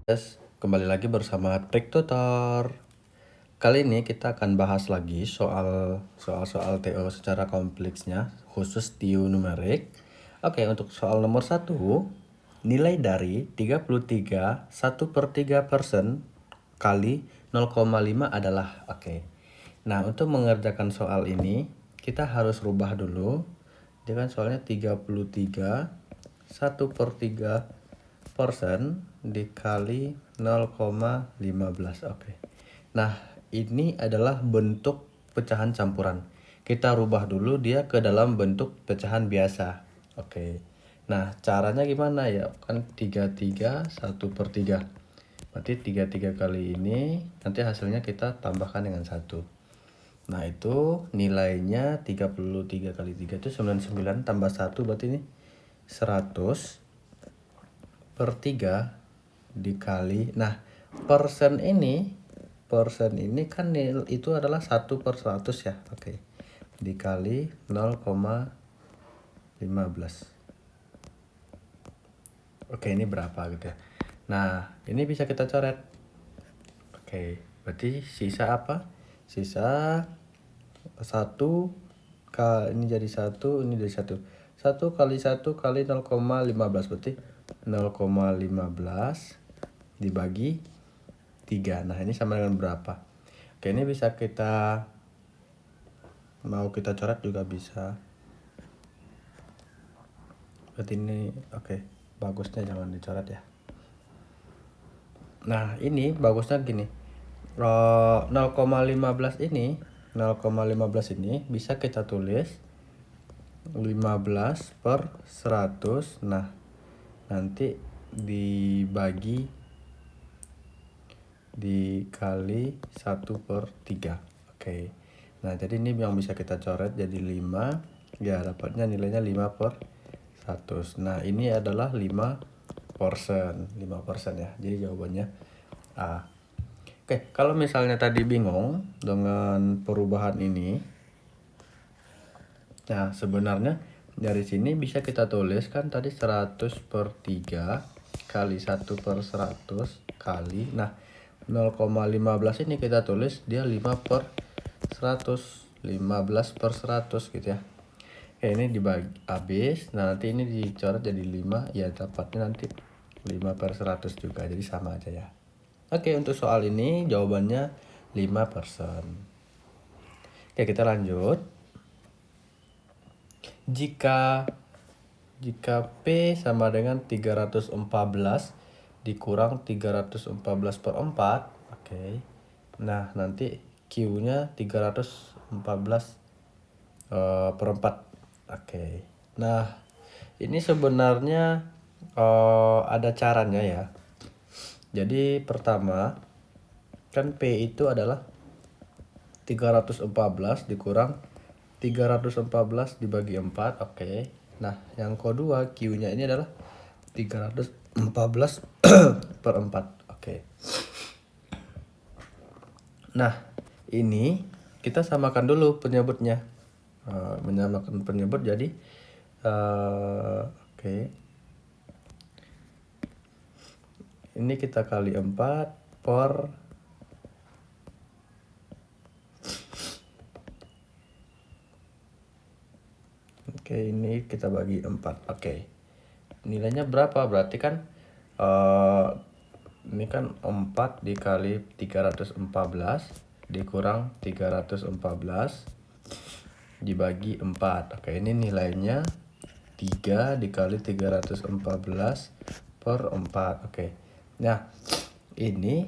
Kembali lagi bersama Trik Tutor. Kali ini kita akan bahas lagi soal TO secara kompleksnya, khusus TIO numerik. Oke, untuk soal nomor 1, nilai dari 33 1/3% kali 0,5 adalah. Oke. Nah, untuk mengerjakan soal ini, kita harus rubah dulu. Dia kan soalnya 33 1/3% dikali 0,15. Oke. Nah, ini adalah bentuk pecahan campuran. Kita rubah dulu dia ke dalam bentuk pecahan biasa. Oke. Nah, caranya gimana ya? Kan 33 1/3. Berarti 33 kali ini nanti hasilnya kita tambahkan dengan 1. Nah, itu nilainya 33 kali 3 itu 99 tambah 1 berarti ini 100/3 dikali. Nah, persen ini kan itu adalah 1/100 ya. Oke. Dikali 0,15. Oke, ini berapa gitu ya. Nah, ini bisa kita coret. Oke, berarti sisa apa? Sisa 1 ini jadi 1, ini jadi 1. 1 kali 1 kali 0,15 berarti 0,15 dibagi 3. Nah, ini sama dengan berapa? Oke, ini bisa kita coret juga bisa. Berarti ini oke, bagusnya jangan dicoret ya. Nah, ini bagusnya gini. 0,15 ini bisa kita tulis 15/100. Nah, nanti dikali 1/3. Oke. Nah, jadi ini yang bisa kita coret jadi 5. Ya, dapatnya nilainya 5/100. Nah, ini adalah 5% ya. Jadi jawabannya A. Oke, kalau misalnya tadi bingung dengan perubahan ini, nah sebenarnya dari sini bisa kita tulis kan tadi 100/3 kali 1/100 kali, nah 0,15 ini kita tulis dia 5/100, 15/100 gitu ya. Oke, ini dibagi habis, nah nanti ini dicoret jadi 5, ya dapatnya nanti 5/100 juga, jadi sama aja ya. Oke, untuk soal ini jawabannya 5%. Oke, kita lanjut. Jika P sama dengan 314 dikurang 314/4, oke. Nah, nanti Q-nya 314/4. Oke. Nah, ini sebenarnya ada caranya ya. Jadi pertama, kan P itu adalah 314 dikurang 314 dibagi 4. Oke. Nah, yang kedua Q-nya ini adalah 314/4. Oke. Nah, ini kita samakan dulu penyebutnya. Menyamakan penyebut jadi oke. Ini kita kali 4 per oke, ini kita bagi 4. Oke. Nilainya berapa? Berarti kan ini kan 4 dikali 314 dikurang 314 dibagi 4. Oke, ini nilainya 3 dikali 314/4. Oke. Nah, ini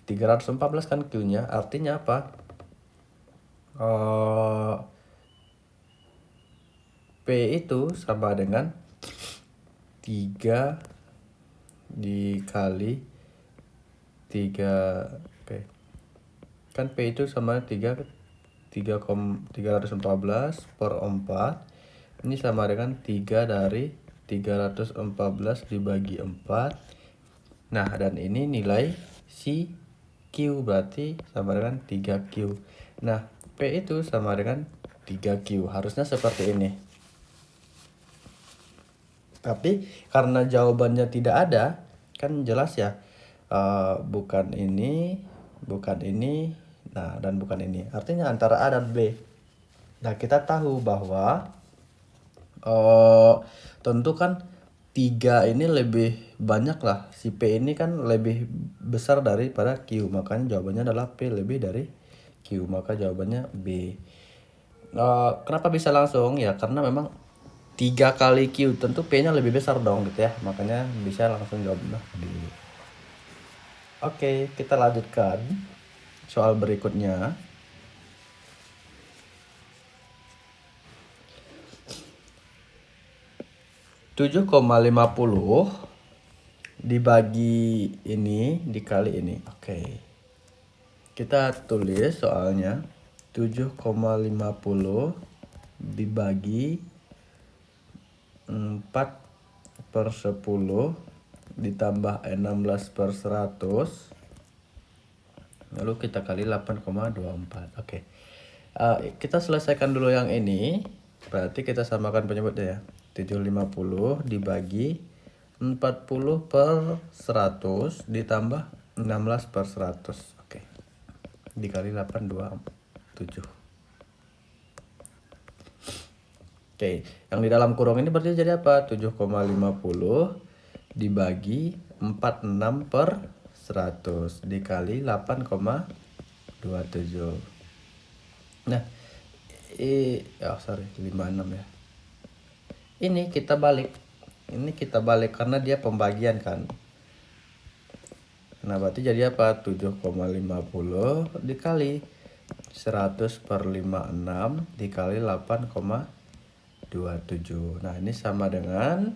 314 kan Q-nya, artinya apa? P itu sama dengan 3 dikali 3. Oke. Kan P itu sama 314/4. Ini sama dengan 3 dari 314 dibagi 4. Nah, dan ini nilai si Q berarti sama dengan 3Q. Nah, P itu sama dengan 3Q. Harusnya seperti ini. Tapi karena jawabannya tidak ada, kan jelas ya bukan ini, nah dan bukan ini. Artinya antara A dan B. Nah, kita tahu bahwa tentu kan 3 ini lebih banyak lah. Si P ini kan lebih besar daripada Q. Makanya jawabannya adalah P lebih dari Q. Maka jawabannya B. Kenapa bisa langsung? Ya karena memang 3 kali Q. Tentu P-nya lebih besar dong gitu ya. Makanya bisa langsung jawabnya B. Oke, kita lanjutkan soal berikutnya. Tujuh koma lima puluh dibagi ini dikali ini. Oke. Kita tulis soalnya 7,50 dibagi 4/10 ditambah 16/100 lalu kita kali 8,24. Oke. Kita selesaikan dulu yang ini. Berarti kita samakan penyebutnya ya. 750 dibagi 40/100 ditambah 16/100. Oke. Dikali 827. Oke, yang di dalam kurung ini berarti jadi apa? 7,50 dibagi 46/100 dikali 8,27. Nah, 56 ya. Ini kita balik karena dia pembagian kan. Nah, berarti jadi apa? 7,50 dikali 100/56 dikali 8,27. Nah, ini sama dengan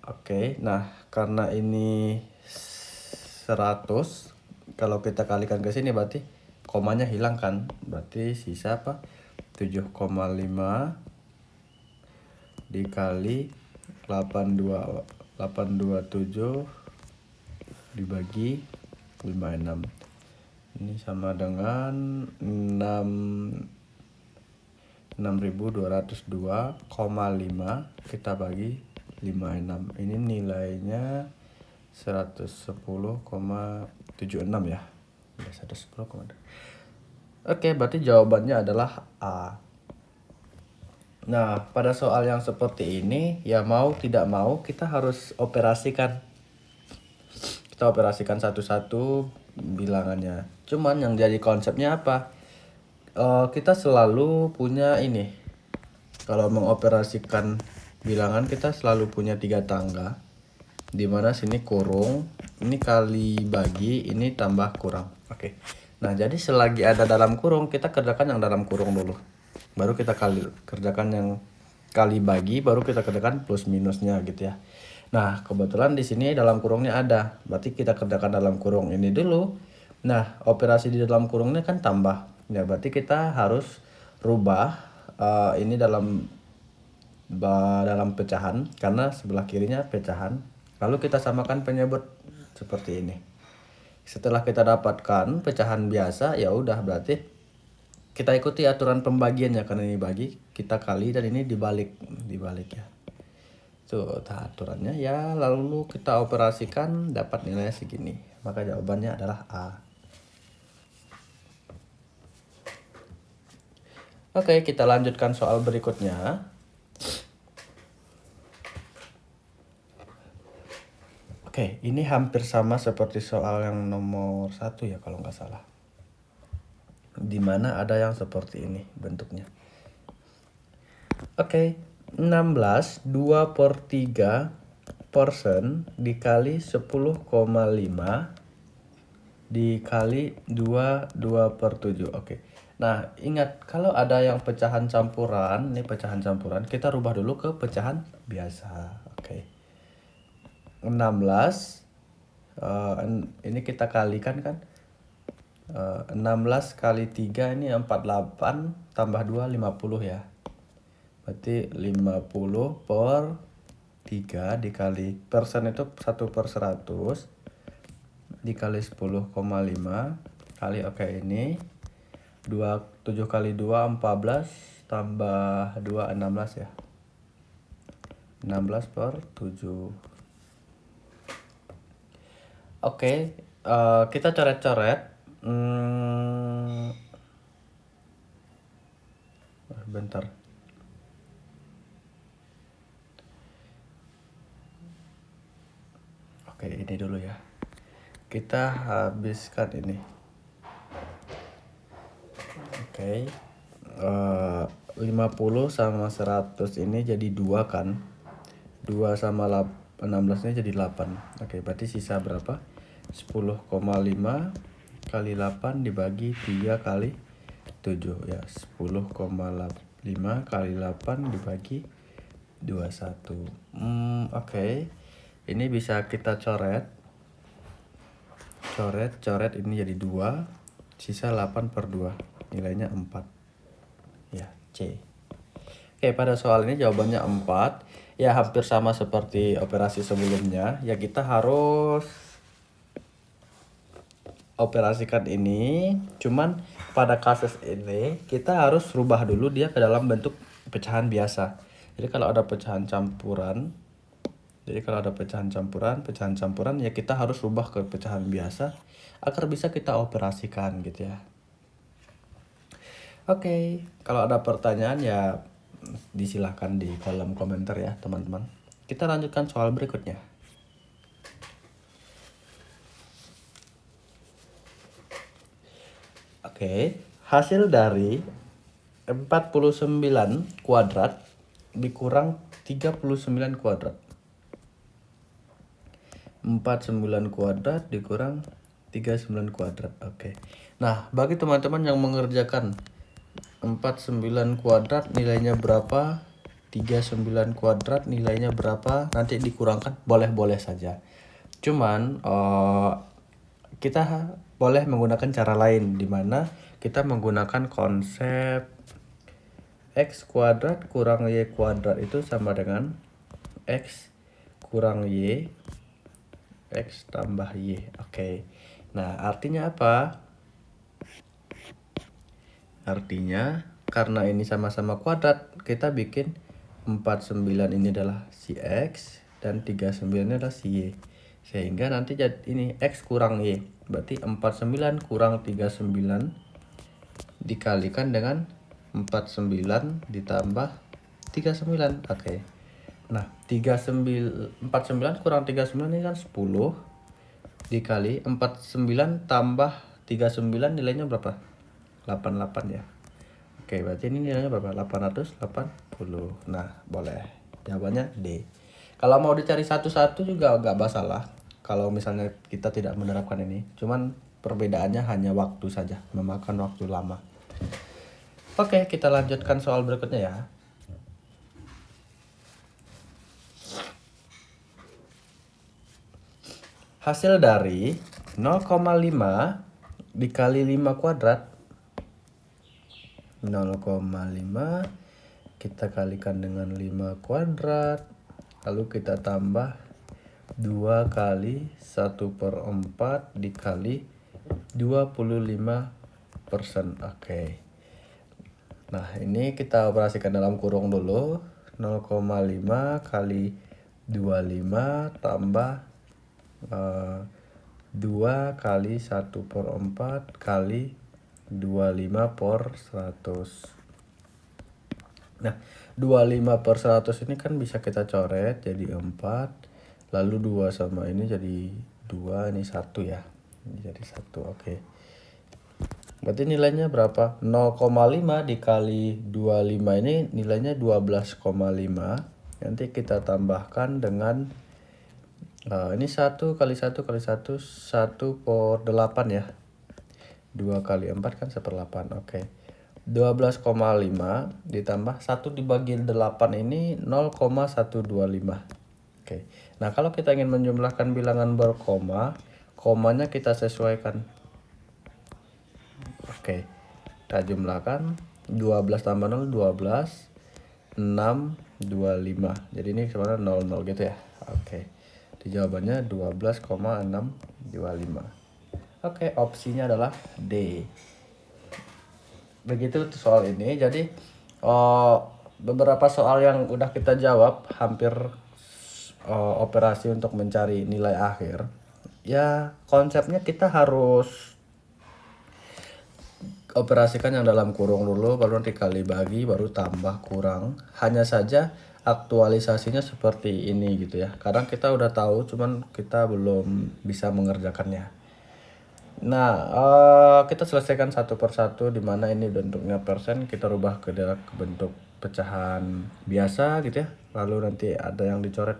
oke. Nah, karena ini 100, kalau kita kalikan ke sini berarti komanya hilang kan? Berarti sisa apa? 7,5 dikali 827 dibagi 56. Ini sama dengan 6.202,5 kita bagi 56. Ini nilainya 110,76 ya. 110,76. Oke, berarti jawabannya adalah A. Nah, pada soal yang seperti ini, ya mau tidak mau kita harus operasikan. Kita operasikan satu-satu bilangannya. Cuman yang jadi konsepnya apa? Kita selalu punya ini. Kalau mengoperasikan bilangan kita selalu punya 3 tangga. Dimana sini kurung, ini kali bagi, ini tambah kurang. Oke. Nah, jadi selagi ada dalam kurung, kita kerjakan yang dalam kurung dulu. Baru kita kerjakan yang kali bagi, baru kita kerjakan plus minusnya gitu ya. Nah, kebetulan di sini dalam kurungnya ada. Berarti kita kerjakan dalam kurung ini dulu. Nah, operasi di dalam kurungnya kan tambah. Ya, berarti kita harus rubah ini dalam pecahan karena sebelah kirinya pecahan. Lalu kita samakan penyebut seperti ini. Setelah kita dapatkan pecahan biasa, ya udah berarti kita ikuti aturan pembagiannya karena ini bagi, kita kali dan ini dibalik ya. Tuh aturannya ya, lalu kita operasikan dapat nilai segini. Maka jawabannya adalah A. Oke, kita lanjutkan soal berikutnya. Oke, ini hampir sama seperti soal yang nomor 1 ya kalau nggak salah. Dimana ada yang seperti ini bentuknya. Oke, 16 2/3 persen dikali 10,5 dikali 2/7. Oke. Nah, ingat kalau ada yang pecahan campuran, ini pecahan campuran, kita rubah dulu ke pecahan biasa. Oke. 16 ini kita kalikan kan. 16 kali 3 ini 48 tambah 2 50 ya. Berarti 50/3 dikali persen itu 1/100 dikali 10,5 kali ini 7 kali 2 14 tambah 2 16 ya. 16/7. Oke, kita coret-coret. Bentar. Oke, ini dulu ya. Kita habiskan ini. Oke. 50 sama 100 ini jadi 2 kan. 2 sama 16 ini jadi 8. Oke, berarti sisa berapa? 10,5 kali 8 dibagi 3 kali 7 ya. 10,5 kali 8 dibagi 21. Oke. Ini bisa kita coret. Coret ini jadi 2. Sisa 8 per 2. Nilainya 4. Ya, C. Oke, pada soal ini jawabannya 4. Ya, hampir sama seperti operasi sebelumnya. Ya, kita harus operasikan ini. Cuman pada kasus ini kita harus rubah dulu dia ke dalam bentuk pecahan biasa. Jadi kalau ada pecahan campuran, pecahan campuran ya kita harus rubah ke pecahan biasa agar bisa kita operasikan gitu ya. Oke, kalau ada pertanyaan ya disilahkan di kolom komentar ya teman-teman. Kita lanjutkan soal berikutnya. Oke, hasil dari 49 kuadrat dikurang 39 kuadrat. 49 kuadrat dikurang 39 kuadrat. Oke. Nah, bagi teman-teman yang mengerjakan 49 kuadrat nilainya berapa? 39 kuadrat nilainya berapa? Nanti dikurangkan boleh-boleh saja. Cuman kita boleh menggunakan cara lain di mana kita menggunakan konsep x kuadrat kurang y kuadrat itu sama dengan x kurang y x tambah y. Oke. Nah, artinya apa? Artinya karena ini sama-sama kuadrat, kita bikin 49 ini adalah si x dan 39 ini adalah si y. Sehingga nanti jadi ini x kurang y. Berarti 49 kurang 39 dikalikan dengan 49 ditambah 39. Oke. Nah, 49 kurang 39 ini kan 10 dikali 49 tambah 39 nilainya berapa? 88 ya. Oke, berarti ini nilainya berapa? 880. Nah, boleh. Jawabannya D. Kalau mau dicari satu-satu juga nggak masalah. Kalau misalnya kita tidak menerapkan ini. Cuman perbedaannya hanya waktu saja. Memakan waktu lama. Oke, kita lanjutkan soal berikutnya ya. Hasil dari 0,5 dikali 5 kuadrat 0,5 kita kalikan dengan 5 kuadrat lalu kita tambah 2 kali 1/4 dikali 25%. Oke. Nah, ini kita operasikan dalam kurung dulu. 0,5 kali 25 tambah 2 kali 1/4 kali 25/100. Nah, 25/100 ini kan bisa kita coret jadi 4. Lalu 2 sama ini jadi 2, ini 1 ya. Ini jadi 1, oke. Berarti nilainya berapa? 0,5 dikali 25 ini nilainya 12,5. Nanti kita tambahkan dengan ini 1 kali 1 kali 1 1/8 ya. 2 kali 4 kan 1/8. Oke. 12,5 ditambah 1 dibagi 8 ini 0,125. Oke. Nah, kalau kita ingin menjumlahkan bilangan berkoma, komanya kita sesuaikan. Oke. Kita jumlahkan 12 tambah 0 12 6 25. Jadi ini sebenarnya 00 gitu ya. Oke. Di jawabannya 12,625. Oke, opsinya adalah D. Begitu soal ini. Jadi beberapa soal yang udah kita jawab hampir operasi untuk mencari nilai akhir ya konsepnya kita harus operasikan yang dalam kurung dulu, baru nanti kali bagi, baru tambah kurang. Hanya saja aktualisasinya seperti ini gitu ya. Kadang kita udah tahu, cuman kita belum bisa mengerjakannya. Nah, kita selesaikan satu persatu, di mana ini bentuknya persen, kita rubah ke bentuk pecahan biasa gitu ya. Lalu nanti ada yang dicoret,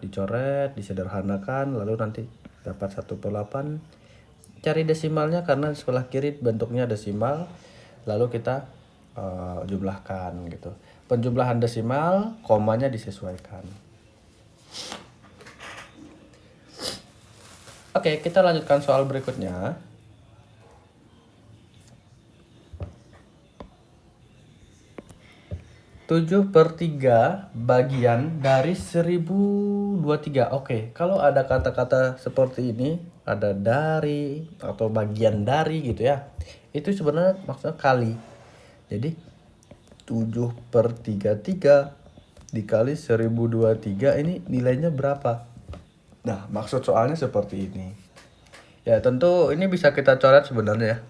disederhanakan, lalu nanti dapat 1/8. Cari desimalnya karena sebelah kiri bentuknya desimal, lalu kita jumlahkan gitu. Penjumlahan desimal, komanya disesuaikan. Oke, kita lanjutkan soal berikutnya. 7/3 bagian dari 1023. Oke, kalau ada kata-kata seperti ini, ada dari atau bagian dari gitu ya, itu sebenarnya maksudnya kali. Jadi 7/33 dikali 1023 ini nilainya berapa? Nah, maksud soalnya seperti ini. Ya tentu ini bisa kita coret sebenarnya ya.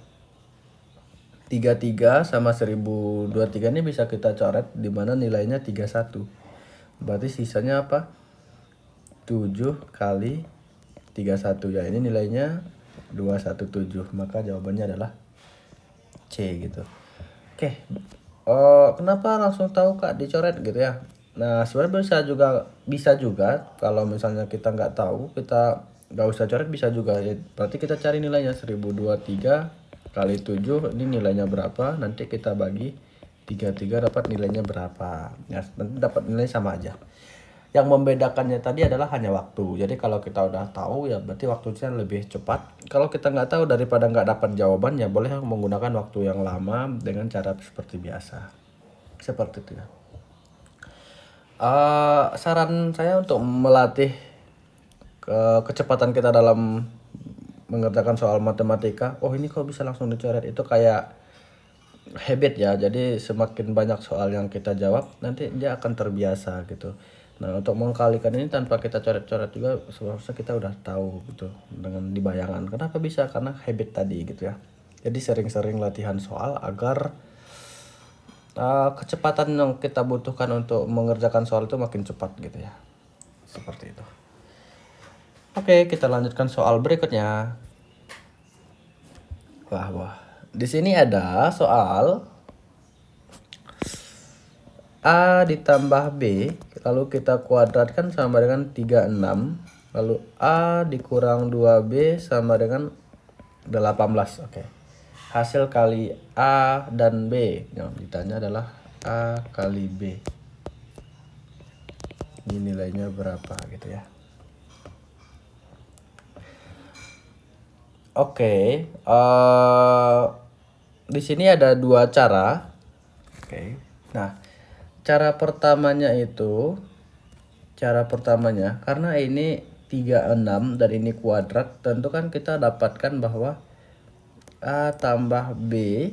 33 sama 1023 ini bisa kita coret, di mana nilainya 31. Berarti sisanya apa? 7 kali 31 ya, ini nilainya 217. Maka jawabannya adalah C gitu. Oke. Kenapa langsung tahu Kak dicoret gitu ya? Nah, sebenarnya bisa juga kalau misalnya kita nggak tahu, kita nggak usah coret, bisa juga ya. Berarti kita cari nilainya 1023 kali 7, ini nilainya berapa, nanti kita bagi 33 dapat nilainya berapa ya, nanti dapat nilai sama aja. Yang membedakannya tadi adalah hanya waktu. Jadi kalau kita udah tahu ya berarti waktunya lebih cepat. Kalau kita nggak tahu, daripada nggak dapat jawaban ya boleh menggunakan waktu yang lama dengan cara seperti biasa, seperti itu ya. Saran saya untuk melatih kecepatan kita dalam mengerjakan soal matematika, oh ini kok bisa langsung dicoret, itu kayak habit ya. Jadi semakin banyak soal yang kita jawab, nanti dia akan terbiasa gitu. Nah, untuk mengkalikan ini tanpa kita coret-coret juga seharusnya kita udah tahu gitu dengan dibayangkan. Kenapa bisa? Karena habit tadi gitu ya. Jadi sering-sering latihan soal agar kecepatan yang kita butuhkan untuk mengerjakan soal itu makin cepat gitu ya. Seperti itu. Oke, kita lanjutkan soal berikutnya. Wah. Di sini ada soal A ditambah B, lalu kita kuadratkan sama dengan 36. Lalu A dikurang 2B sama dengan 18. Oke. Hasil kali A dan B. Yang ditanya adalah A kali B. Ini nilainya berapa gitu ya. Oke, di sini ada dua cara. Oke. Nah, cara pertamanya karena ini 36 dan ini kuadrat, tentu kan kita dapatkan bahwa A tambah B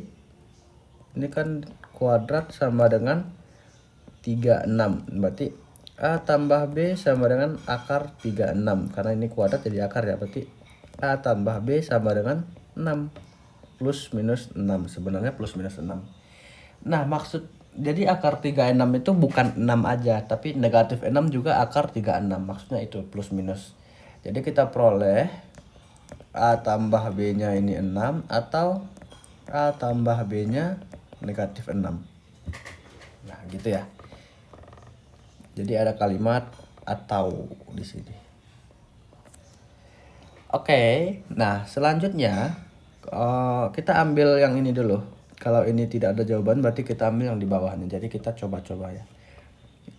ini kan kuadrat sama dengan 36. Berarti A tambah B sama dengan akar 36. Karena ini kuadrat jadi akar ya, berarti A tambah B sama dengan 6. Plus minus 6. Sebenarnya plus minus 6. Nah, jadi akar 36 itu bukan 6 aja, tapi negatif 6 juga akar 36. Maksudnya itu plus minus. Jadi kita peroleh A tambah B-nya ini 6 atau A tambah B-nya negatif 6. Nah, gitu ya. Jadi ada kalimat atau di sini. Oke, nah selanjutnya kita ambil yang ini dulu. Kalau ini tidak ada jawaban berarti kita ambil yang di bawahnya. Jadi kita coba-coba ya.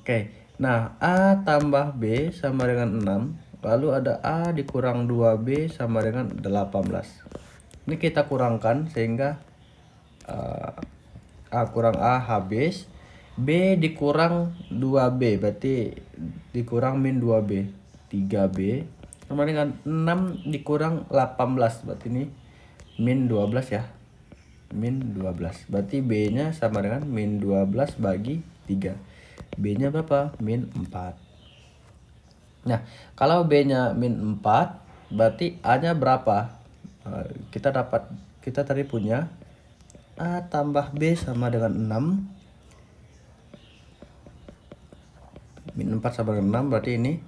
Oke, nah A tambah B sama dengan 6. Lalu ada A dikurang 2B sama dengan 18. Ini kita kurangkan sehingga A kurang A habis. B dikurang 2B berarti dikurang min 2B 3B sama dengan 6 dikurang 18, berarti ini min 12 ya, min 12. Berarti B nya sama dengan min 12 bagi 3. B nya berapa? Min 4. Nah, kalau B nya min 4, berarti A-nya berapa? Kita tadi punya A tambah B sama dengan 6. Min 4 sama dengan 6, berarti ini.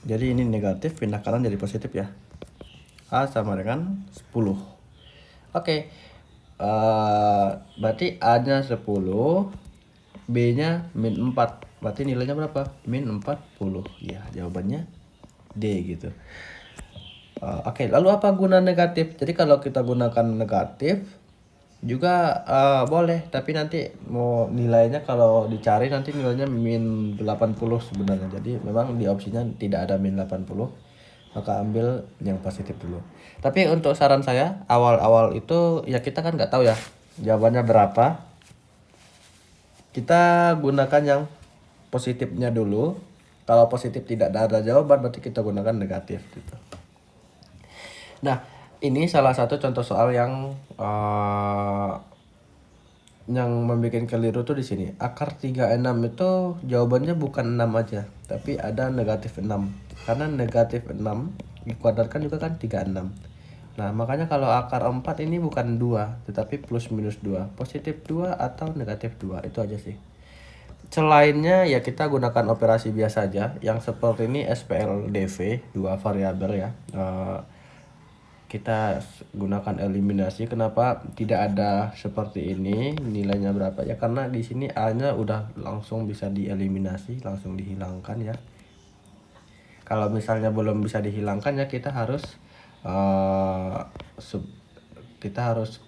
Jadi ini negatif, pindah kanan jadi positif ya. A sama dengan 10. Oke. Berarti A-nya 10, B-nya min 4. Berarti nilainya berapa? Min 40. Ya, jawabannya D gitu. Oke, lalu apa guna negatif? Jadi kalau kita gunakan negatif juga boleh, tapi nanti mau nilainya kalau dicari nanti nilainya min 80 sebenarnya. Jadi memang di opsinya tidak ada min 80, maka ambil yang positif dulu. Tapi untuk saran saya awal-awal itu ya kita kan nggak tahu ya jawabannya berapa, kita gunakan yang positifnya dulu. Kalau positif tidak ada jawaban berarti kita gunakan negatif gitu. Nah, ini salah satu contoh soal yang membuat keliru tuh di sini. Akar 36 itu jawabannya bukan 6 aja, tapi ada negatif 6. Karena negatif 6 dikuadratkan juga kan 36. Nah, makanya kalau akar 4 ini bukan 2, tetapi plus minus 2. Positif 2 atau negatif 2, itu aja sih. Selainnya ya kita gunakan operasi biasa aja. Yang seperti ini SPLDV, 2 variabel ya. Kita gunakan eliminasi. Kenapa tidak ada seperti ini nilainya berapa ya, karena di sini A-nya udah langsung bisa dieliminasi, langsung dihilangkan ya. Kalau misalnya belum bisa dihilangkan ya kita harus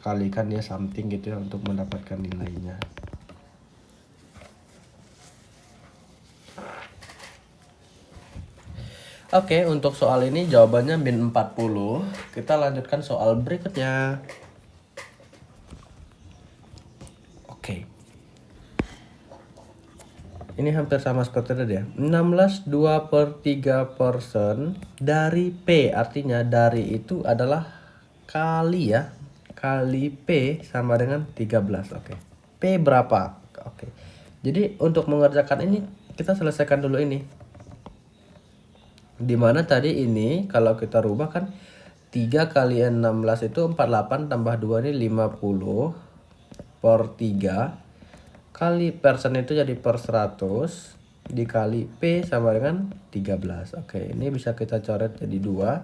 kalikan ya something gitu ya untuk mendapatkan nilainya. Oke, untuk soal ini jawabannya min 40. Kita lanjutkan soal berikutnya. Oke. Ini hampir sama seperti tadi ya. 16 2/3% dari P. Artinya dari itu adalah kali ya. Kali P sama dengan 13. Oke. P berapa? Oke. Jadi untuk mengerjakan ini kita selesaikan dulu ini. Dimana tadi ini kalau kita rubah kan 3 kali 16 itu 48 tambah 2 ini 50 per 3 kali persen itu jadi per 100 dikali P sama dengan 13. Oke, ini bisa kita coret jadi 2.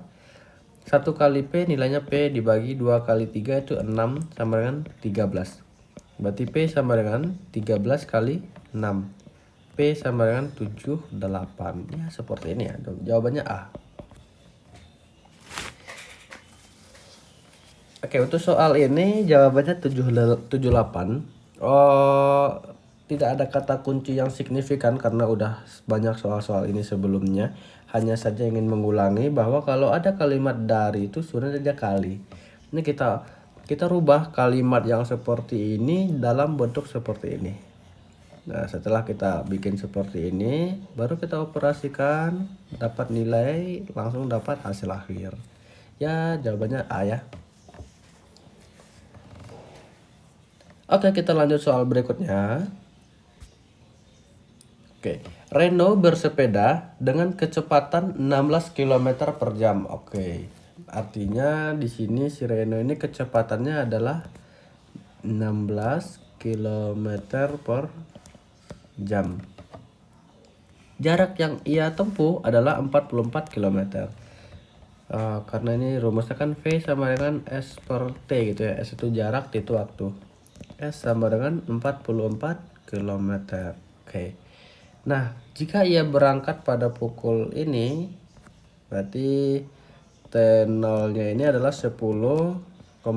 1 kali P nilainya P dibagi 2 kali 3 itu 6 sama dengan 13. Berarti P sama dengan 13 kali 6. P sama dengan 78. Ya seperti ini ya. Jawabannya A. Oke, untuk soal ini jawabannya 78. Tidak ada kata kunci yang signifikan karena udah banyak soal-soal ini sebelumnya. Hanya saja ingin mengulangi bahwa kalau ada kalimat dari itu sebenarnya dia kali. Ini kita rubah kalimat yang seperti ini dalam bentuk seperti ini. Nah, setelah kita bikin seperti ini, baru kita operasikan, dapat nilai, langsung dapat hasil akhir. Ya, jawabannya A ya. Oke, kita lanjut soal berikutnya. Oke, Reno bersepeda dengan kecepatan 16 km per jam. Oke, artinya di sini si Reno ini kecepatannya adalah 16 km per jam. Jarak yang ia tempuh adalah 44 km. Karena ini rumusnya kan V sama dengan S per T gitu ya. S itu jarak, T itu waktu. S sama dengan 44 km. Oke. Nah, jika ia berangkat pada pukul ini, berarti T0-nya ini adalah 10,55.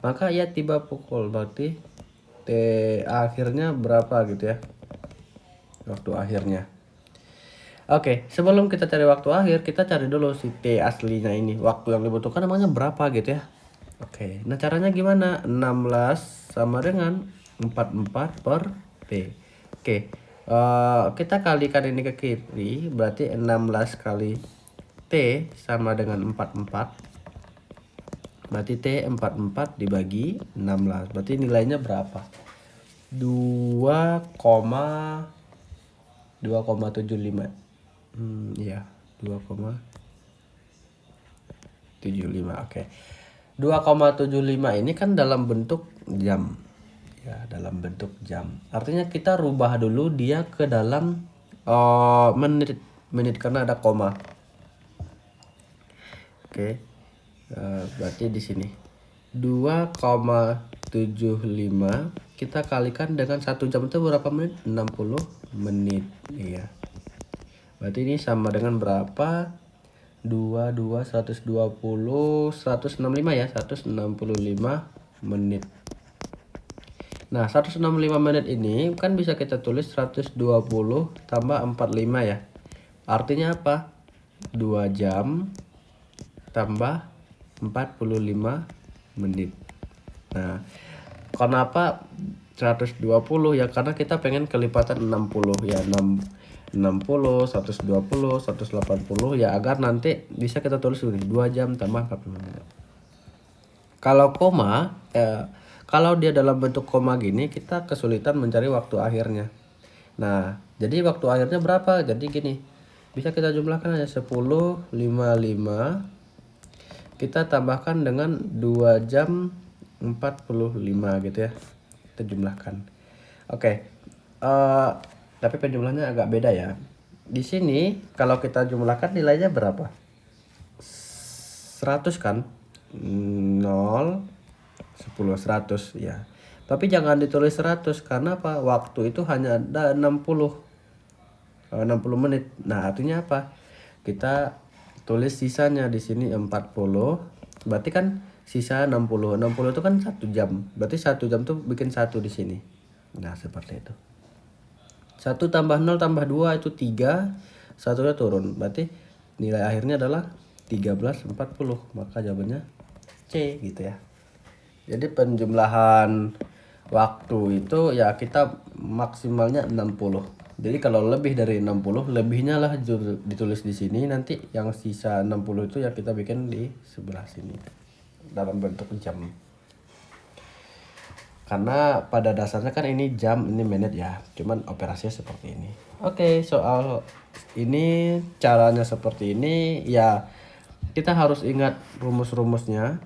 Maka ia tiba pukul, berarti T akhirnya berapa gitu ya, waktu akhirnya. Oke, sebelum kita cari waktu akhir, kita cari dulu si T aslinya ini, waktu yang dibutuhkan namanya berapa gitu ya. Oke, nah caranya gimana? 16 sama dengan 44 per T. Oke, kita kalikan ini ke kiri, berarti 16 kali T sama dengan 44. Berarti T 44 dibagi 16. Berarti nilainya berapa? 2,5 2,75. Iya, 2,75. Oke. 2,75 ini kan dalam bentuk jam. Ya, dalam bentuk jam. Artinya kita rubah dulu dia ke dalam menit karena ada koma. Oke. Berarti di sini 2,75 kita kalikan dengan 1 jam itu berapa menit? 60 menit. Iya. Berarti ini sama dengan berapa? 165 ya, 165 menit. Nah, 165 menit ini kan bisa kita tulis 120 tambah 45 ya. Artinya apa? 2 jam tambah 45 menit. Nah, kenapa 120 ya? Karena kita pengen kelipatan 60 ya, 60, 120, 180 ya, agar nanti bisa kita tulis dulu 2 jam tambah 45 menit. Kalau koma, kalau dia dalam bentuk koma gini, kita kesulitan mencari waktu akhirnya. Nah, jadi waktu akhirnya berapa? Jadi gini, bisa kita jumlahkan aja 10, 55. Kita tambahkan dengan 2 jam 45 gitu ya. Kita jumlahkan. Oke. Tapi penjumlahannya agak beda ya. Di sini kalau kita jumlahkan nilainya berapa? 100 kan? 0, 10, 100 ya. Tapi jangan ditulis 100 karena apa? Waktu itu hanya ada 60 menit. Nah, artinya apa? Kita tulis sisanya di sini 40. Berarti kan sisa 60. 60 itu kan 1 jam. Berarti 1 jam tuh bikin 1 di sini. Nah, seperti itu. 1 tambah 0 tambah 2 itu 3. 1-nya turun. Berarti nilai akhirnya adalah 1340. Maka jawabannya C gitu ya. Jadi penjumlahan waktu itu ya kita maksimalnya 60. Jadi kalau lebih dari 60, lebihnya lah ditulis di sini. Nanti yang sisa 60 itu ya kita bikin di sebelah sini dalam bentuk jam. Karena pada dasarnya kan ini jam, ini menit ya. Cuman operasinya seperti ini. Oke, soal ini caranya seperti ini ya. Kita harus ingat rumus-rumusnya.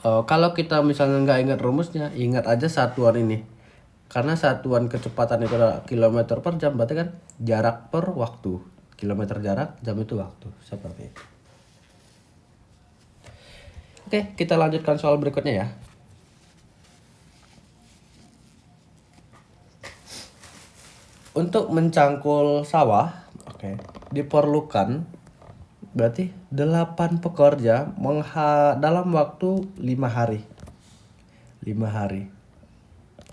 Kalau kita misalnya nggak ingat rumusnya, ingat aja satuan ini. Karena satuan kecepatan itu adalah kilometer per jam, berarti kan jarak per waktu. Kilometer jarak, jam itu waktu. Seperti itu. Oke, kita lanjutkan soal berikutnya ya. Untuk mencangkul sawah, diperlukan berarti 8 pekerja dalam waktu 5 hari. 5 hari.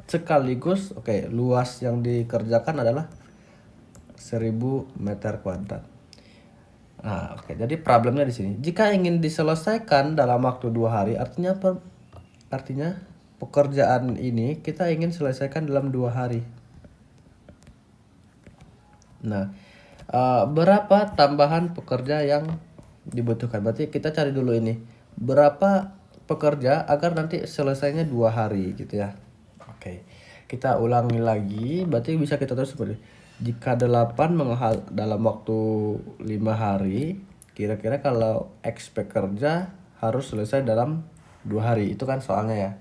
Sekaligus, luas yang dikerjakan adalah 1000 meter kuadrat. Nah, jadi problemnya di sini. Jika ingin diselesaikan dalam waktu 2 hari, artinya apa? Artinya pekerjaan ini kita ingin selesaikan dalam 2 hari. Nah, berapa tambahan pekerja yang dibutuhkan? Berarti kita cari dulu ini. Berapa pekerja agar nanti selesainya 2 hari gitu ya. Oke. Kita ulangi lagi. Berarti bisa kita tulis seperti jika 8 dalam waktu 5 hari, kira-kira kalau X pekerja harus selesai dalam 2 hari. Itu kan soalnya ya.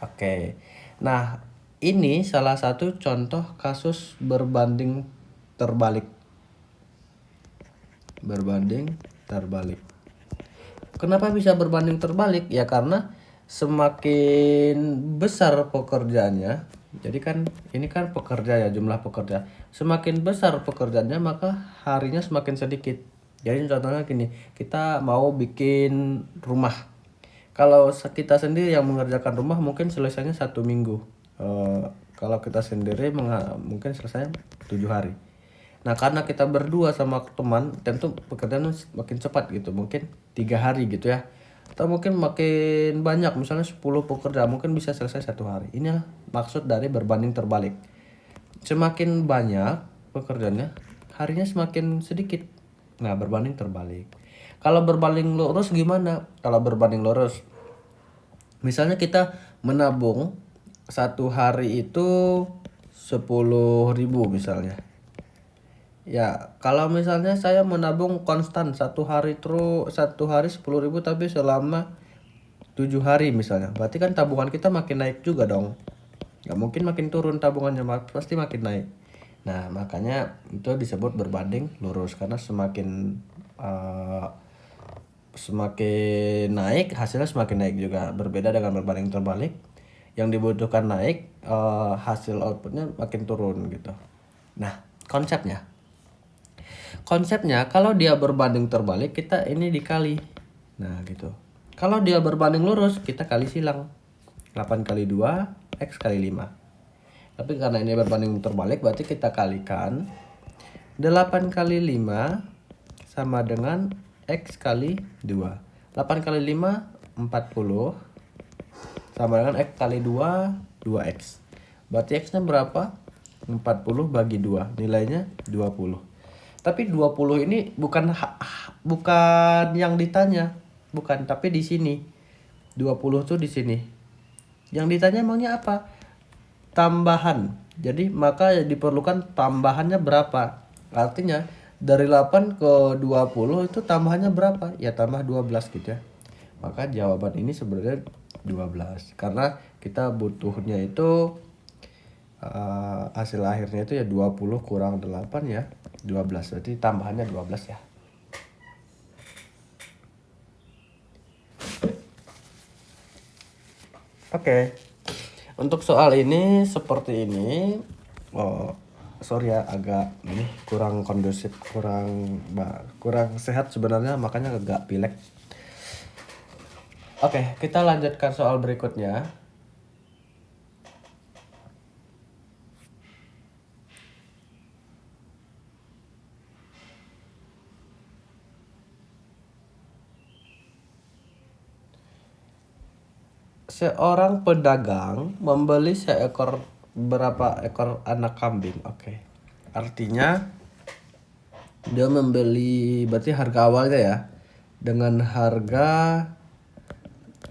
Oke. Nah, ini salah satu contoh kasus berbanding terbalik. Berbanding terbalik. Kenapa bisa berbanding terbalik? Ya karena semakin besar pekerjaannya, jadi kan ini kan pekerja ya, jumlah pekerja. Semakin besar pekerjaannya maka harinya semakin sedikit. Jadi contohnya gini, kita mau bikin rumah. Kalau kita sendiri yang mengerjakan rumah mungkin selesainya 1 minggu. Kalau kita sendiri mungkin selesai 7 hari. Nah, karena kita berdua sama teman, tentu pekerjaan makin cepat gitu. Mungkin 3 hari gitu ya. Atau mungkin makin banyak, misalnya 10 pekerja, mungkin bisa selesai 1 hari. Inilah maksud dari berbanding terbalik. Semakin banyak pekerjaannya, harinya semakin sedikit. Nah, berbanding terbalik. Kalau berbanding lurus gimana? Kalau berbanding lurus, misalnya kita menabung 1 hari itu 10.000 misalnya. Ya, kalau misalnya saya menabung konstan satu hari 10.000 tapi selama 7 hari misalnya, berarti kan tabungan kita makin naik juga dong. Nggak mungkin makin turun tabungannya, pasti makin naik. Nah, makanya itu disebut berbanding lurus karena semakin naik hasilnya semakin naik juga. Berbeda dengan berbanding terbalik, yang dibutuhkan naik, hasil outputnya makin turun gitu. Nah, konsepnya kalau dia berbanding terbalik kita ini dikali. Nah gitu. Kalau dia berbanding lurus kita kali silang. 8 kali 2 X kali 5. Tapi karena ini berbanding terbalik berarti kita kalikan 8 kali 5 sama dengan X kali 2. 8 kali 5 40 sama dengan X kali 2 2X. Berarti X nya berapa? 40 bagi 2, nilainya 20. Tapi 20 ini bukan yang ditanya. Bukan, tapi di sini. 20 tuh di sini. Yang ditanya emangnya apa? Tambahan. Jadi maka diperlukan tambahannya berapa? Artinya dari 8 ke 20 itu tambahannya berapa? Ya tambah 12 gitu ya. Maka jawaban ini sebenarnya 12. Karena kita butuhnya itu hasil akhirnya itu ya 20 kurang 8 ya 12. Berarti tambahannya 12 ya. Oke. Untuk soal ini seperti ini. Oh, sorry ya agak ini kurang kondusif, kurang sehat sebenarnya, makanya agak pilek. Oke, kita lanjutkan soal berikutnya. Seorang pedagang membeli berapa ekor anak kambing. Oke. Artinya dia membeli, berarti harga awalnya ya, dengan harga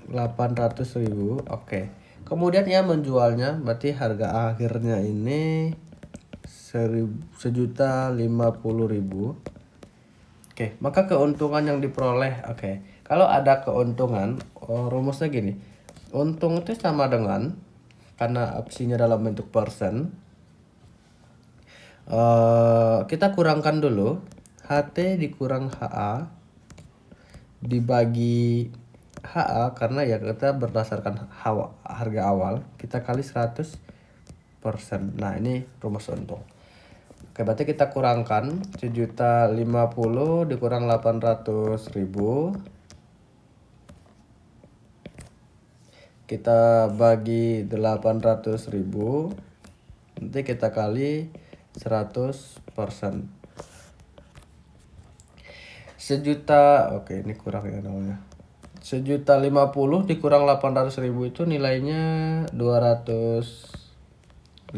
800.000. Oke. Kemudian ia menjualnya, berarti harga akhirnya ini 1.050.000. Oke, maka keuntungan yang diperoleh, oke. Kalau ada keuntungan, rumusnya gini. Untung itu sama dengan, karena opsinya dalam bentuk persen, kita kurangkan dulu HT dikurang HA dibagi HA, karena ya kita berdasarkan harga awal, kita kali 100%. Nah ini rumus untung. Oke, berarti kita kurangkan 1.050 dikurang 800.000. Kita bagi 800.000. Nanti kita kali 100%. Sejuta, oke ini kurang ya namanya. 1.050 dikurang 800.000 itu nilainya 250.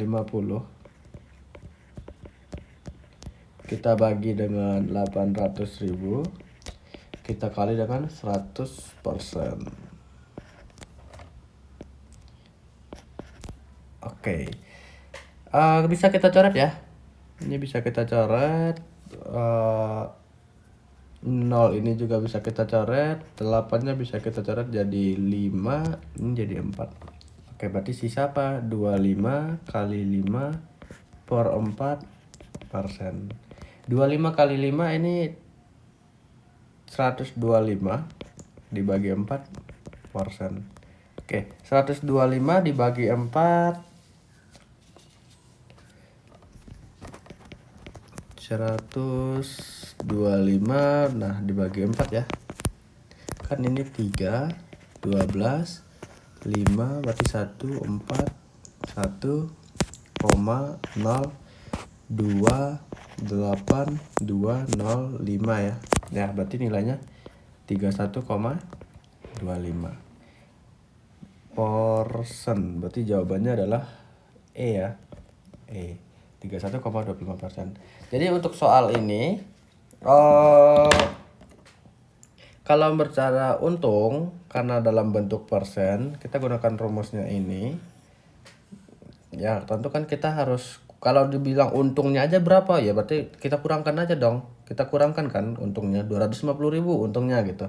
Kita bagi dengan 800.000. Kita kali dengan 100%. Oke. Bisa kita coret ya. Ini bisa kita coret. 0 ini juga bisa kita coret. 8-nya bisa kita coret jadi 5. Ini jadi 4. Oke, berarti sisa apa? 25 kali 5 per 4%. 25 kali 5 ini 125 dibagi 4%. Oke, 125 dibagi 4, 125, nah dibagi 4 ya. Kan ini 3, 12, 5, berarti 1, 4, 1, 0, 2, 8, 2, 0, 5 ya. Ya, berarti nilainya 31,25%. Berarti jawabannya adalah E ya. E. 31,25%. Jadi untuk soal ini kalau bercara untung karena dalam bentuk persen, kita gunakan rumusnya ini. Ya tentu kan kita harus, kalau dibilang untungnya aja berapa ya berarti kita kurangkan aja dong. Kita kurangkan kan untungnya 250.000 untungnya gitu.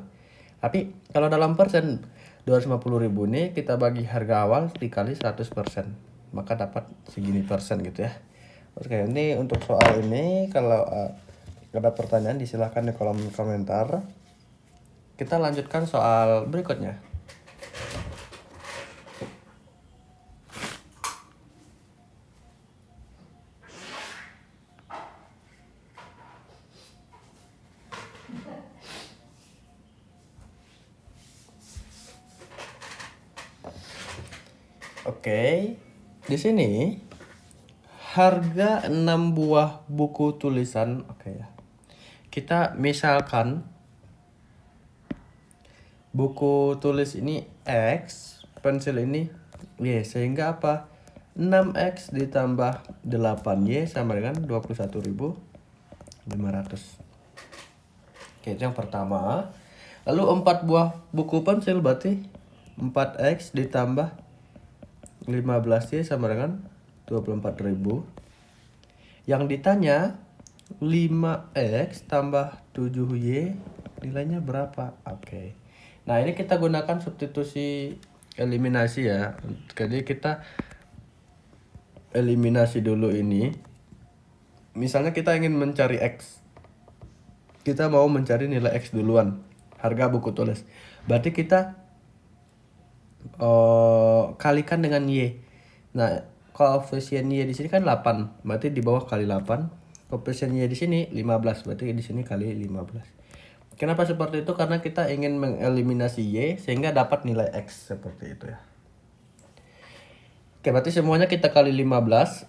Tapi kalau dalam persen 250.000 ini kita bagi harga awal dikali 100%, maka dapat segini persen gitu ya. Oke, ini untuk soal ini kalau ada pertanyaan disilahkan di kolom komentar. Kita lanjutkan soal berikutnya. Oke, di sini harga 6 buah buku tulisan. Oke ya. Kita misalkan buku tulis ini X, pensil ini Y, sehingga apa? 6X ditambah 8Y sama dengan 21.500. Oke, itu yang pertama. Lalu 4 buah buku pensil berarti 4X ditambah 15Y sama dengan 24.000. Yang ditanya 5X tambah 7Y nilainya berapa? Oke. Nah, ini kita gunakan substitusi eliminasi ya. Jadi kita eliminasi dulu ini. Misalnya kita ingin mencari X. Kita mau mencari nilai X duluan. Harga buku tulis. Berarti kita kalikan dengan Y. Nah, koefisien Y di sini kan 8, berarti di bawah kali 8. Koefisien Y di sini 15, berarti di sini kali 15. Kenapa seperti itu? Karena kita ingin mengeliminasi Y sehingga dapat nilai X seperti itu ya. Oke, berarti semuanya kita kali 15.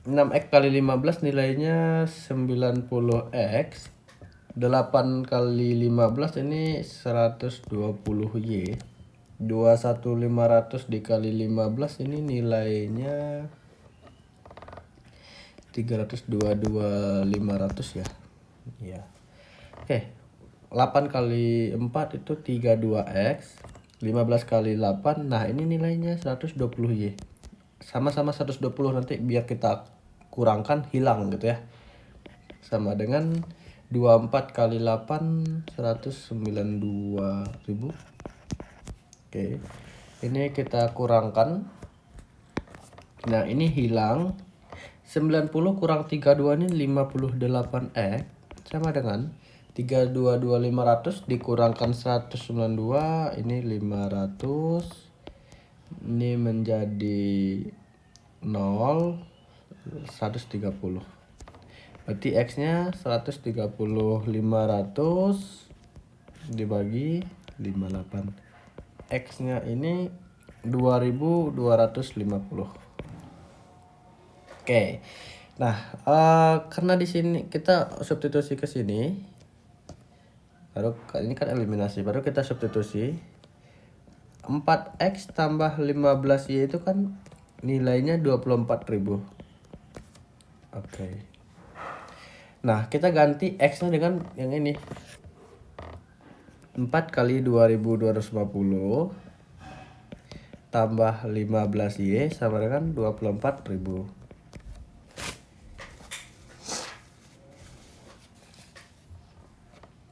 6X kali 15 nilainya 90X. 8 kali 15 ini 120Y. 21.500 dikali 15 ini nilainya 322.500 ya. Iya. Oke. 8 kali 4 itu 32X. 15 kali 8. Nah, ini nilainya 120Y. Sama-sama 120, nanti biar kita kurangkan hilang gitu ya. Sama dengan 24 kali 8 192.000. Oke, ini kita kurangkan. Nah, ini hilang. 90 kurang 32 ini 58X sama dengan 322.500 dikurangkan 192, ini 500. Ini menjadi 0, 130. Berarti X-nya 130, 500 dibagi 58. X-nya ini 2250. Oke. Nah, karena di sini kita substitusi ke sini. Baru ini kan eliminasi, baru kita substitusi. 4X tambah 15Y itu kan nilainya 24.000. Oke. Nah, kita ganti X-nya dengan yang ini. 4 kali 2250 tambah 15Y sama dengan 24.000.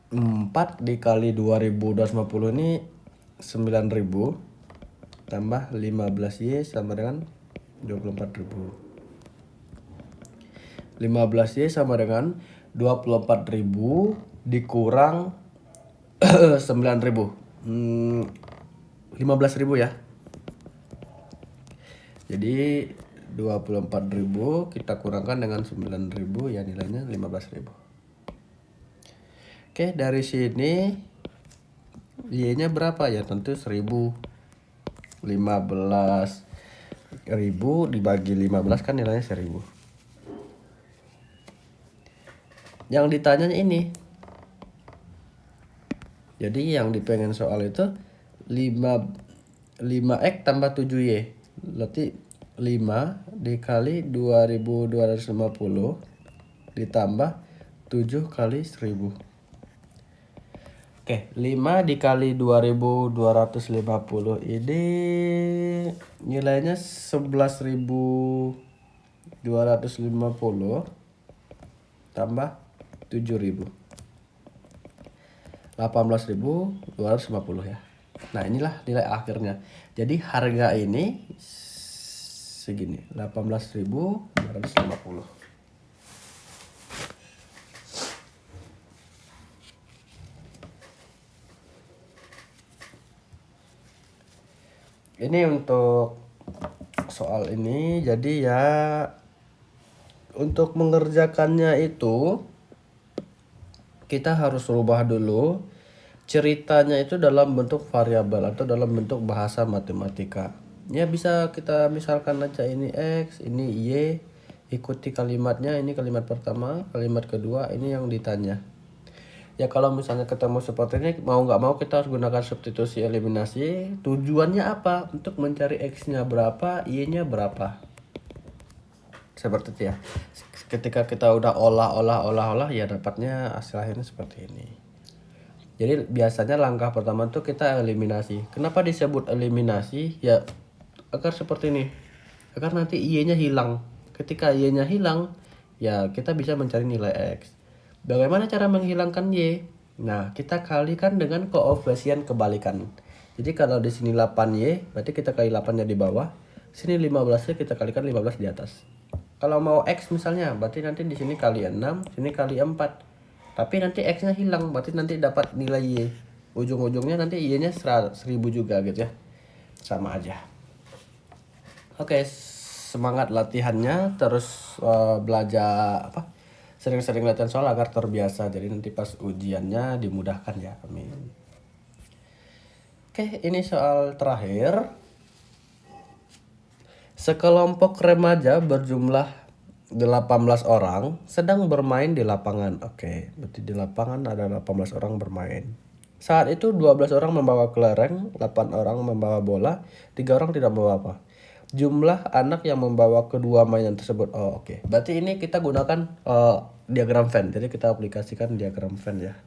4 dikali 2250 ini 9.000 tambah 15Y sama dengan 24.000. 15Y sama dengan 24.000 dikurang 9.000. 15.000 ya. Jadi 24.000 kita kurangkan dengan 9.000 ya nilainya 15.000. Oke, dari sini Y-nya berapa ya? Tentu 1.000. 15.000 dibagi 15 kan nilainya 1.000. Yang ditanya ini. Jadi yang dipengen soal itu 5X tambah 7Y. Berarti 5 dikali 2250 ditambah 7 kali 1000. Oke, 5 dikali 2250 ini nilainya 11.250 tambah 7.000. 18.250 ya. Nah, inilah nilai akhirnya. Jadi harga ini segini, 18.250. Ini untuk soal ini. Jadi ya untuk mengerjakannya itu kita harus rubah dulu ceritanya itu dalam bentuk variabel atau dalam bentuk bahasa matematika. Ya bisa kita misalkan aja ini X, ini Y, ikuti kalimatnya, ini kalimat pertama, kalimat kedua, ini yang ditanya. Ya kalau misalnya ketemu seperti ini, mau nggak mau kita harus gunakan substitusi eliminasi. Tujuannya apa? Untuk mencari X-nya berapa, Y-nya berapa. Seperti itu ya. Ketika kita udah olah, ya dapatnya hasil akhirnya seperti ini. Jadi biasanya langkah pertama tuh kita eliminasi. Kenapa disebut eliminasi? Ya agar seperti ini. Agar nanti Y-nya hilang. Ketika Y-nya hilang, ya kita bisa mencari nilai X. Bagaimana cara menghilangkan Y? Nah, kita kalikan dengan koefisien kebalikan. Jadi kalau di sini 8Y, berarti kita kali 8-nya di bawah. Sini 15-nya kita kalikan 15 di atas. Kalau mau X misalnya, berarti nanti di sini kali 6, sini kali 4. Tapi nanti X-nya hilang, berarti nanti dapat nilai Y. Ujung-ujungnya nanti Y-nya 1000 juga gitu ya. Sama aja. Oke, semangat latihannya, terus belajar sering-sering latihan soal agar terbiasa, jadi nanti pas ujiannya dimudahkan ya. Amin. Oke, ini soal terakhir. Sekelompok remaja berjumlah 18 orang sedang bermain di lapangan. Oke, berarti di lapangan ada 18 orang bermain. Saat itu 12 orang membawa kelereng, 8 orang membawa bola, 3 orang tidak membawa apa. Jumlah anak yang membawa kedua mainan tersebut. Oh, oke. Berarti ini kita gunakan diagram Venn. Jadi kita aplikasikan diagram Venn ya.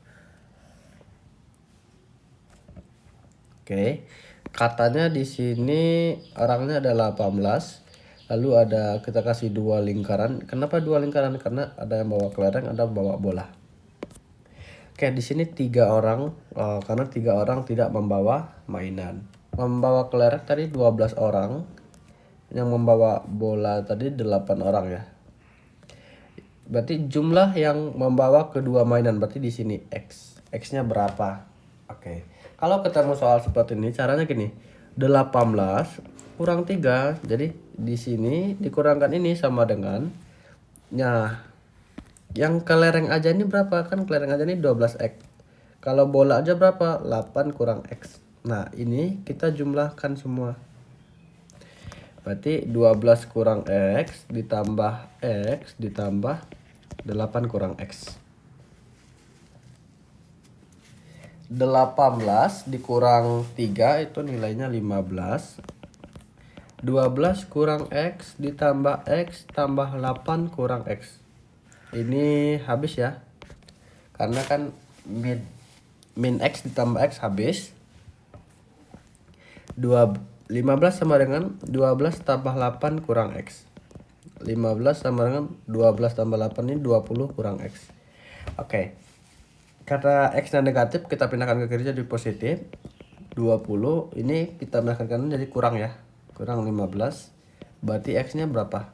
Oke. Katanya di sini orangnya ada 18. Lalu ada kita kasih 2 lingkaran. Kenapa 2 lingkaran? Karena ada yang bawa kelereng, ada yang bawa bola. Oke, di sini 3 orang karena 3 orang tidak membawa mainan. Membawa kelereng tadi 12 orang. Yang membawa bola tadi 8 orang ya. Berarti jumlah yang membawa kedua mainan, berarti di sini X. X-nya berapa? Oke. Kalau ketemu soal seperti ini caranya gini. 18 kurang 3. Jadi di sini dikurangkan ini sama dengan yang kelereng aja ini berapa? Kan kelereng aja ini 12X. Kalau bola aja berapa? 8 kurang X. Nah, ini kita jumlahkan semua. Berarti 12 kurang X ditambah 8 kurang X. 18 dikurang 3 itu nilainya 15. 12 kurang X ditambah X tambah 8 kurang X. Ini habis ya. Karena kan min X ditambah X habis. 15 sama dengan 12 tambah 8 kurang X. 15 sama dengan 12 tambah 8 ini 20 kurang X. Oke. Karena X-nya negatif, kita pindahkan ke kiri jadi positif. 20 ini kita pindahkan ke kanan jadi kurang ya. Kurang 15. Berarti X-nya berapa?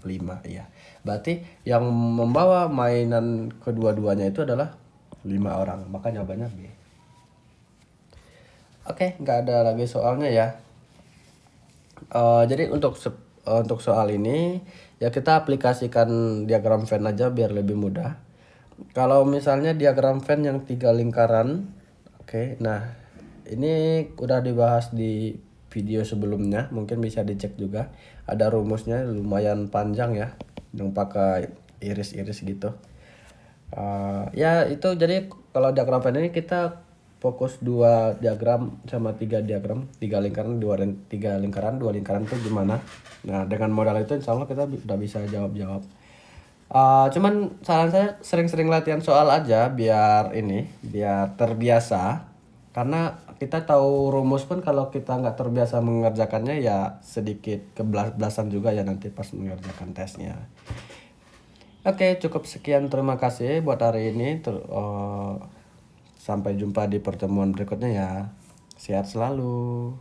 5 ya. Berarti yang membawa mainan kedua-duanya itu adalah 5 orang. Maka jawabannya B. Oke, nggak ada lagi soalnya ya. Jadi untuk soal ini ya kita aplikasikan diagram Venn aja biar lebih mudah. Kalau misalnya diagram Venn yang 3 lingkaran, oke. Nah, ini udah dibahas di video sebelumnya, mungkin bisa dicek juga. Ada rumusnya lumayan panjang ya, yang pakai iris-iris gitu. Ya itu jadi kalau diagram Venn ini kita fokus 2 diagram sama 3 diagram, 3 lingkaran, 3 lingkaran, 2 lingkaran itu gimana. Nah dengan modal itu insya Allah kita udah bisa jawab-jawab. Cuman saran saya sering-sering latihan soal aja biar terbiasa. Karena kita tahu rumus pun kalau kita nggak terbiasa mengerjakannya ya sedikit kebablasan juga ya nanti pas mengerjakan tesnya. Oke, cukup sekian. Terima kasih buat hari ini. Sampai jumpa di pertemuan berikutnya ya. Sehat selalu.